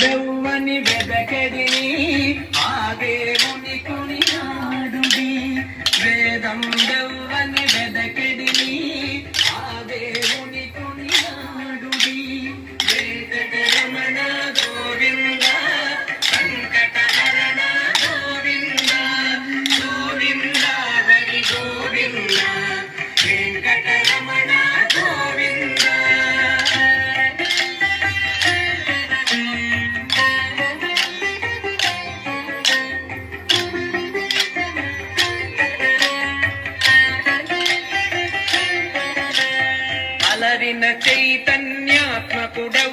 దెవ్వని వెదకడిని ఆ దేవుని కొనియాడుడి వేదం దెవ్వని వెదకడిని ఆ దేవుని కొనియాడుడి వెంకటరమణ గోవింద వెంకటహరణ గోవింద గోవింద హరి గోవింద వెంకటరమణ గోవింద. అలరిన చైతన్యాత్మకుడవు